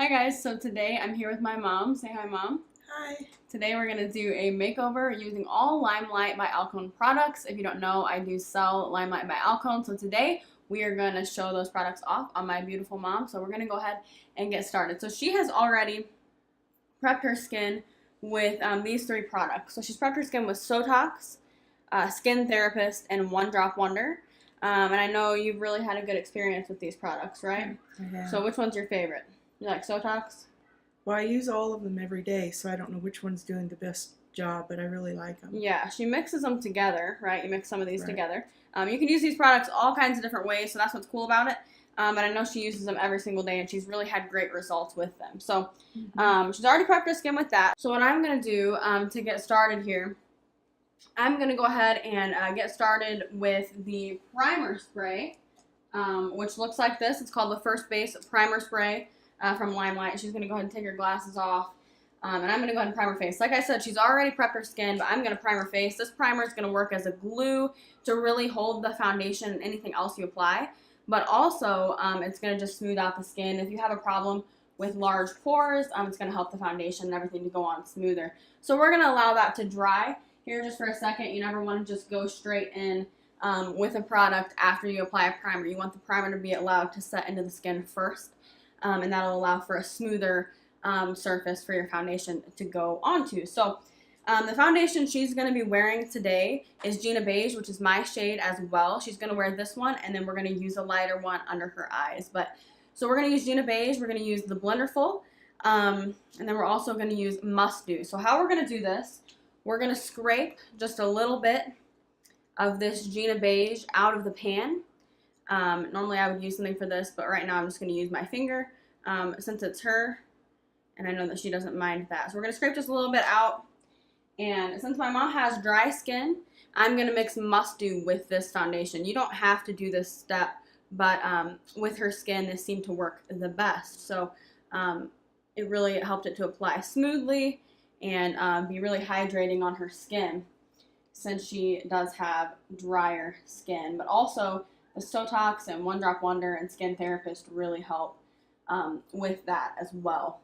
Hi guys, so today I'm here with my mom. Say hi, Mom. Hi. Today we're going to do a makeover using all Limelight by Alcone products. If you don't know, I do sell Limelight by Alcone, so today we are going to show those products off on my beautiful mom. So we're going to go ahead and get started. So she has already prepped her skin with these three products. So she's prepped her skin with Sotox, Skin Therapist, and One Drop Wonder. And I know you've really had a good experience with these products, right? Yeah. So which one's your favorite? You like Sotox? Well, I use all of them every day, so I don't know which one's doing the best job, but I really like them. Yeah, she mixes them together, right? You mix some of these Right. together. You can use these products all kinds of different ways, so that's what's cool about it. But I know she uses them every single day, and she's really had great results with them. So she's already prepped her skin with that. So what I'm going to do to get started here, I'm going to go ahead and get started with the primer spray, which looks like this. It's called the First Base Primer Spray from Limelight. She's going to go ahead and take her glasses off. And I'm going to go ahead and prime her face. Like I said, she's already prepped her skin, but I'm going to prime her face. This primer is going to work as a glue to really hold the foundation and anything else you apply. But also, it's going to just smooth out the skin. If you have a problem with large pores, it's going to help the foundation and everything to go on smoother. So we're going to allow that to dry here just for a second. You never want to just go straight in with a product after you apply a primer. You want the primer to be allowed to set into the skin first, and that'll allow for a smoother surface for your foundation to go onto. So the foundation she's going to be wearing today is Gina Beige, which is my shade as well. She's going to wear this one, and then we're going to use a lighter one under her eyes. So we're going to use Gina Beige. We're going to use the Blenderful, and then we're also going to use Must Do. So how we're going to do this, we're going to scrape just a little bit of this Gina Beige out of the pan. Normally I would use something for this, but right now I'm just going to use my finger since it's her. And I know that she doesn't mind that. So we're going to scrape just a little bit out. And since my mom has dry skin, I'm going to mix Must Do with this foundation. You don't have to do this step, but with her skin, this seemed to work the best. So it really helped it to apply smoothly and be really hydrating on her skin since she does have drier skin. But also, the Sotox and One Drop Wonder and Skin Therapist really help with that as well.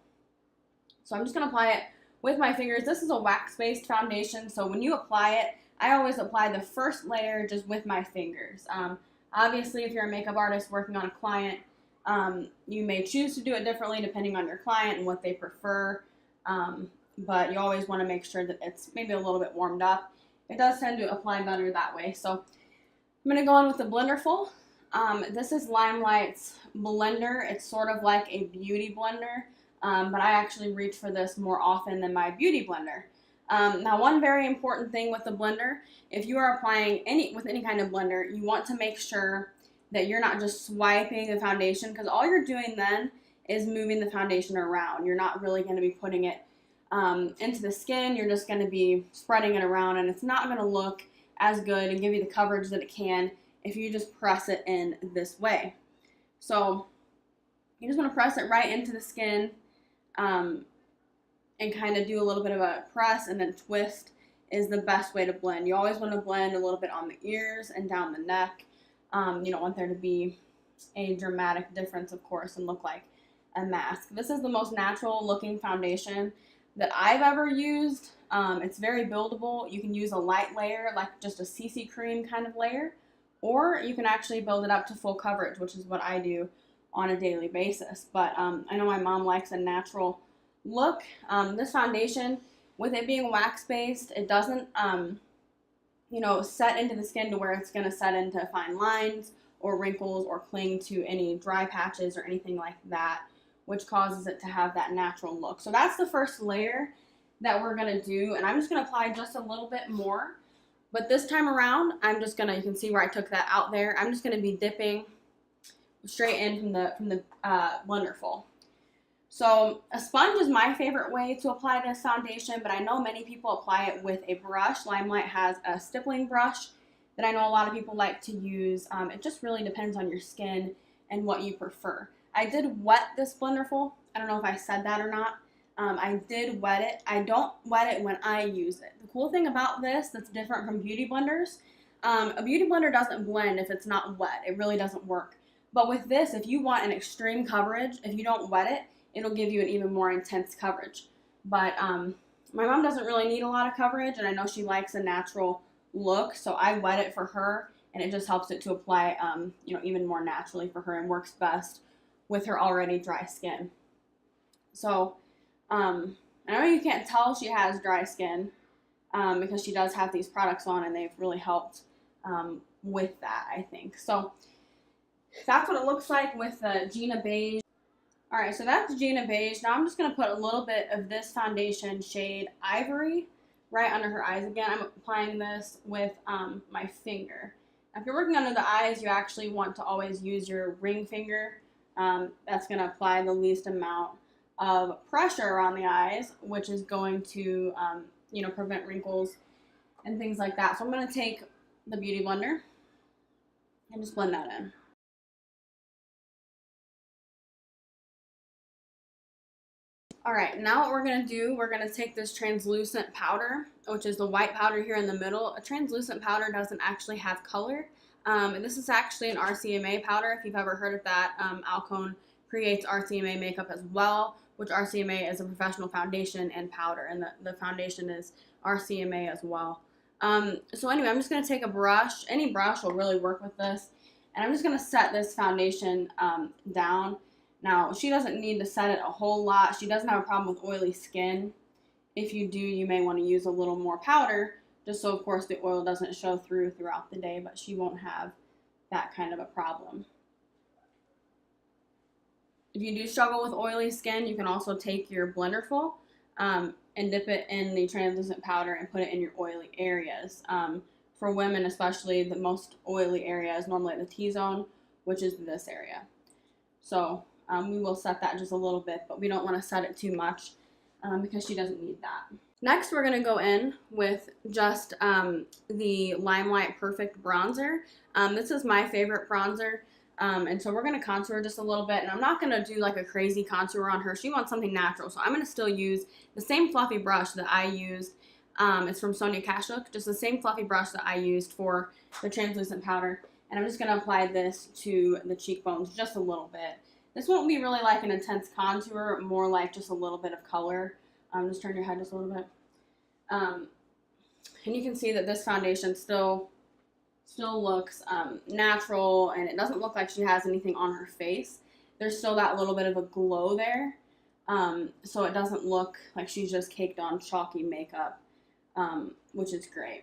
So I'm just going to apply it with my fingers. This is a wax-based foundation, so when you apply it, I always apply the first layer just with my fingers. Obviously, if you're a makeup artist working on a client, you may choose to do it differently depending on your client and what they prefer, but you always want to make sure that it's maybe a little bit warmed up. It does tend to apply better that way. So I'm going to go in with the Blenderful. This is Limelight's blender. It's sort of like a beauty blender. But I actually reach for this more often than my beauty blender. Now, one very important thing with the blender, if you are applying with any kind of blender, you want to make sure that you're not just swiping the foundation, because all you're doing then is moving the foundation around. You're not really going to be putting it into the skin. You're just going to be spreading it around, and it's not going to look as good and give you the coverage that it can if you just press it in this way. So you just want to press it right into the skin. And kind of do a little bit of a press and then twist is the best way to blend. You always want to blend a little bit on the ears and down the neck. You don't want there to be a dramatic difference, of course, and look like a mask. This is the most natural looking foundation that I've ever used. It's very buildable. You can use a light layer, like just a CC cream kind of layer, or you can actually build it up to full coverage, which is what I do on a daily basis. But I know my mom likes a natural look. This foundation, with it being wax-based, it doesn't set into the skin to where it's going to set into fine lines or wrinkles or cling to any dry patches or anything like that, which causes it to have that natural look. So that's the first layer that we're going to do, and I'm just going to apply just a little bit more. But this time around, I'm just going to, you can see where I took that out there, I'm just going to be dipping straight in from the Blenderful. So a sponge is my favorite way to apply this foundation, but I know many people apply it with a brush. Limelight has a stippling brush that I know a lot of people like to use. It just really depends on your skin and what you prefer. I did wet this Blenderful. I don't know if I said that or not. I did wet it. I don't wet it when I use it. The cool thing about this that's different from beauty blenders, a beauty blender doesn't blend if it's not wet. It really doesn't work. But with this, if you want an extreme coverage, if you don't wet it, it'll give you an even more intense coverage. But my mom doesn't really need a lot of coverage, and I know she likes a natural look, so I wet it for her, and it just helps it to apply, even more naturally for her and works best with her already dry skin. So I know you can't tell she has dry skin because she does have these products on, and they've really helped with that, I think. So that's what it looks like with the Gina Beige. All right, so that's Gina Beige. Now I'm just going to put a little bit of this foundation shade Ivory right under her eyes. Again, I'm applying this with my finger. Now, if you're working under the eyes, you actually want to always use your ring finger. That's going to apply the least amount of pressure around the eyes, which is going to, prevent wrinkles and things like that. So I'm going to take the Beauty Blender and just blend that in. All right, now what we're gonna do, we're gonna take this translucent powder, which is the white powder here in the middle. A translucent powder doesn't actually have color. And this is actually an RCMA powder, if you've ever heard of that. Alcone creates RCMA makeup as well, which RCMA is a professional foundation and powder, and the foundation is RCMA as well. So anyway, I'm just gonna take a brush. Any brush will really work with this. And I'm just gonna set this foundation down. Now, she doesn't need to set it a whole lot. She doesn't have a problem with oily skin. If you do, you may want to use a little more powder, just so, of course, the oil doesn't show throughout the day, but she won't have that kind of a problem. If you do struggle with oily skin, you can also take your blenderful and dip it in the translucent powder and put it in your oily areas. For women especially, the most oily area is normally the T-zone, which is this area. So we will set that just a little bit, but we don't want to set it too much because she doesn't need that. Next, we're going to go in with just the Limelight Perfect Bronzer. This is my favorite bronzer, and so we're going to contour just a little bit, and I'm not going to do like a crazy contour on her. She wants something natural, so I'm going to still use the same fluffy brush that I used. It's from Sonia Kashuk, just the same fluffy brush that I used for the translucent powder, and I'm just going to apply this to the cheekbones just a little bit. This won't be really like an intense contour, more like just a little bit of color. Just turn your head just a little bit. And you can see that this foundation still looks natural, and it doesn't look like she has anything on her face. There's still that little bit of a glow there, so it doesn't look like she's just caked on chalky makeup, which is great.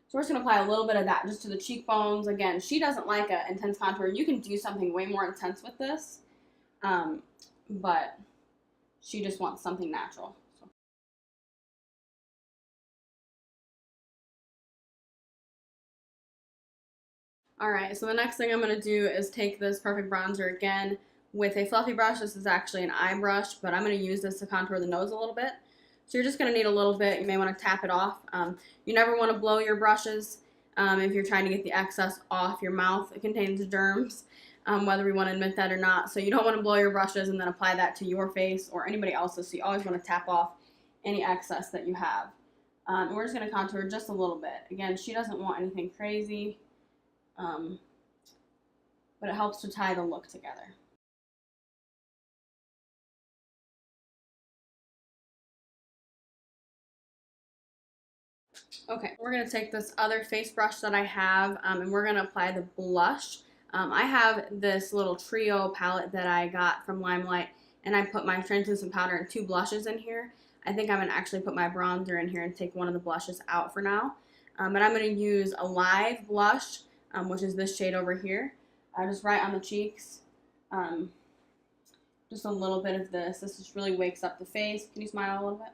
So we're just going to apply a little bit of that just to the cheekbones. Again, she doesn't like an intense contour. You can do something way more intense with this, but she just wants something natural. So. Alright, so the next thing I'm going to do is take this Perfect Bronzer again with a fluffy brush. This is actually an eye brush, but I'm going to use this to contour the nose a little bit. So you're just going to need a little bit. You may want to tap it off. You never want to blow your brushes if you're trying to get the excess off your mouth. It contains germs, whether we want to admit that or not. So you don't want to blow your brushes and then apply that to your face or anybody else's. So you always want to tap off any excess that you have. And we're just going to contour just a little bit. Again, she doesn't want anything crazy, but it helps to tie the look together. Okay, we're going to take this other face brush that I have, and we're going to apply the blush. I have this little trio palette that I got from Limelight, and I put my translucent powder and 2 blushes in here. I think I'm going to actually put my bronzer in here and take one of the blushes out for now. But I'm going to use a Live blush, which is this shade over here, just right on the cheeks. Just a little bit of this. This just really wakes up the face. Can you smile a little bit?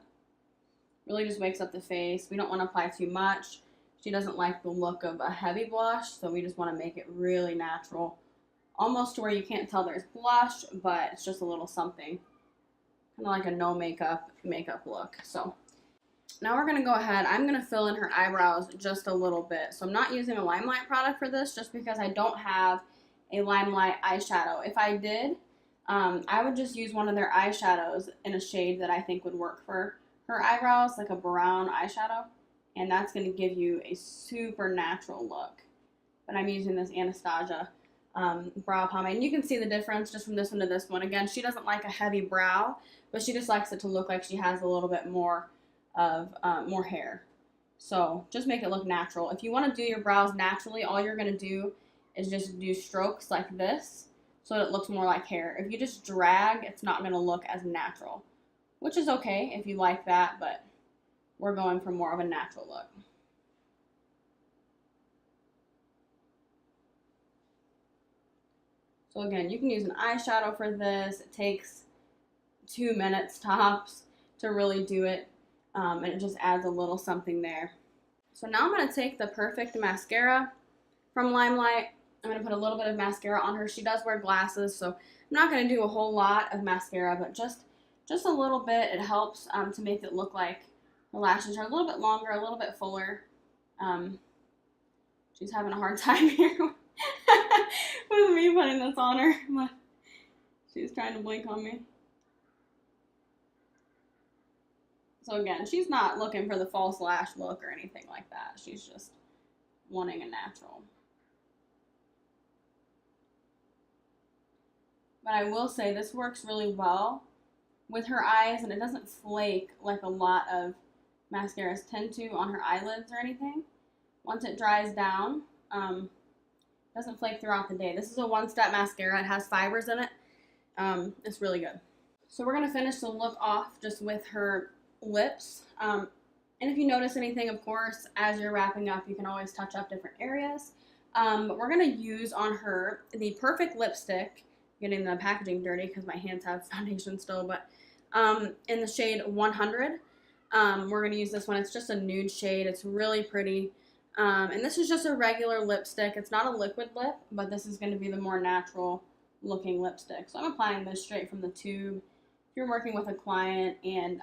Really just wakes up the face. We don't want to apply too much. She doesn't like the look of a heavy blush, so we just want to make it really natural. Almost to where you can't tell there's blush, but it's just a little something. Kind of like a no makeup look. So now we're going to go ahead. I'm going to fill in her eyebrows just a little bit. So I'm not using a Limelight product for this just because I don't have a Limelight eyeshadow. If I did, I would just use one of their eyeshadows in a shade that I think would work for her eyebrows, like a brown eyeshadow, and that's going to give you a super natural look. But I'm using this Anastasia brow pomade. And you can see the difference just from this one to this one. Again, she doesn't like a heavy brow, but she just likes it to look like she has a little bit more of more hair. So just make it look natural. If you want to do your brows naturally, all you're going to do is just do strokes like this so that it looks more like hair. If you just drag, it's not going to look as natural, which is okay if you like that, but we're going for more of a natural look. So again, you can use an eyeshadow for this. It takes 2 minutes tops to really do it, and it just adds a little something there. So now I'm going to take the Perfect Mascara from Limelight. I'm going to put a little bit of mascara on her. She does wear glasses, so I'm not going to do a whole lot of mascara, but just a little bit. It helps to make it look like her lashes are a little bit longer, a little bit fuller. She's having a hard time here with me putting this on her, but she's trying to blink on me. So again, she's not looking for the false lash look or anything like that. She's just wanting a natural. But I will say this works really well with her eyes, and it doesn't flake like a lot of mascaras tend to on her eyelids or anything. Once it dries down, it doesn't flake throughout the day. This is a one-step mascara. It has fibers in it. It's really good. So we're going to finish the look off just with her lips. And if you notice anything, of course, as you're wrapping up, you can always touch up different areas. But we're going to use on her the Perfect Lipstick. Getting the packaging dirty because my hands have foundation still, but in the shade 100. We're going to use this one. It's just a nude shade. It's really pretty. And this is just a regular lipstick. It's not a liquid lip, but this is going to be the more natural looking lipstick. So I'm applying this straight from the tube. If you're working with a client and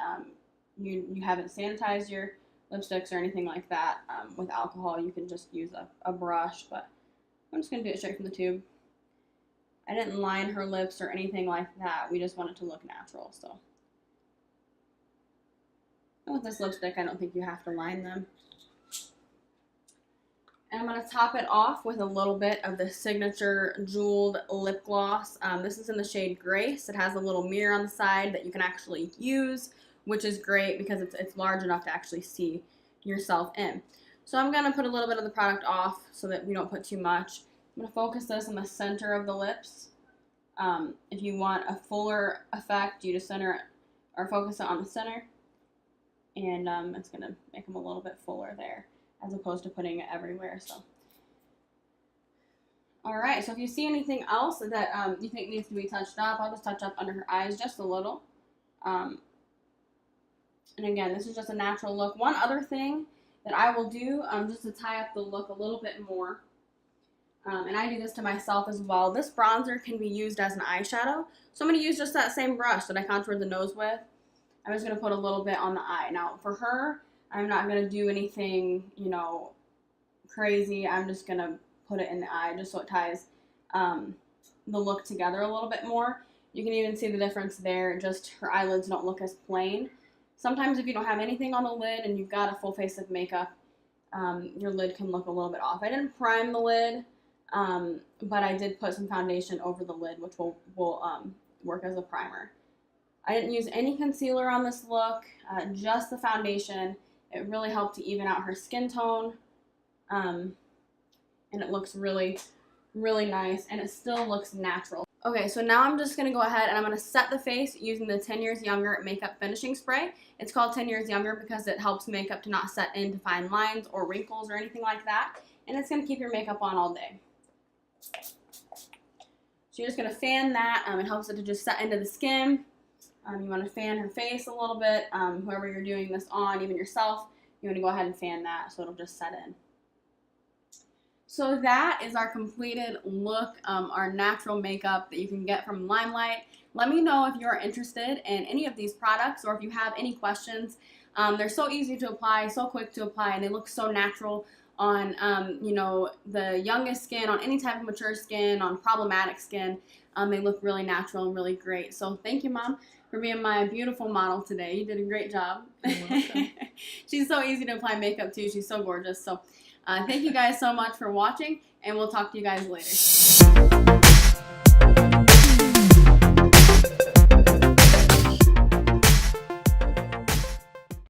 you haven't sanitized your lipsticks or anything like that with alcohol, you can just use a brush, but I'm just going to do it straight from the tube. I didn't line her lips or anything like that. We just want it to look natural. So, and with this lipstick, I don't think you have to line them. And I'm going to top it off with a little bit of the Signature Jeweled Lip Gloss. This is in the shade Grace. It has a little mirror on the side that you can actually use, which is great because it's large enough to actually see yourself in. So I'm going to put a little bit of the product off so that we don't put too much. I'm going to focus this in the center of the lips. If you want a fuller effect, you just center it or focus it on the center. And it's going to make them a little bit fuller there as opposed to putting it everywhere. So, alright, so if you see anything else that you think needs to be touched up, I'll just touch up under her eyes just a little. And again, this is just a natural look. One other thing that I will do just to tie up the look a little bit more, and I do this to myself as well. This bronzer can be used as an eyeshadow. So I'm going to use just that same brush that I contoured the nose with. I'm just going to put a little bit on the eye. Now for her, I'm not going to do anything, crazy. I'm just going to put it in the eye just so it ties the look together a little bit more. You can even see the difference there. Just her eyelids don't look as plain. Sometimes if you don't have anything on the lid and you've got a full face of makeup, your lid can look a little bit off. I didn't prime the lid. But I did put some foundation over the lid, which will work as a primer. I didn't use any concealer on this look, just the foundation. It really helped to even out her skin tone, and it looks really, really nice, and it still looks natural. Okay, so now I'm just going to go ahead and I'm going to set the face using the 10 Years Younger Makeup Finishing Spray. It's called 10 Years Younger because it helps makeup to not set into fine lines or wrinkles or anything like that, and it's going to keep your makeup on all day. So you're just going to fan that. It helps it to just set into the skin. You want to fan her face a little bit. Whoever you're doing this on, even yourself, you want to go ahead and fan that so it'll just set in. So that is our completed look, our natural makeup that you can get from Limelight. Let me know if you're interested in any of these products or if you have any questions. They're so easy to apply, so quick to apply, and they look so natural on, the youngest skin, on any type of mature skin, on problematic skin. They look really natural and really great. So thank you, Mom, for being my beautiful model today. You did a great job. You're welcome. She's so easy to apply makeup, too. She's so gorgeous. So thank you guys so much for watching, and we'll talk to you guys later.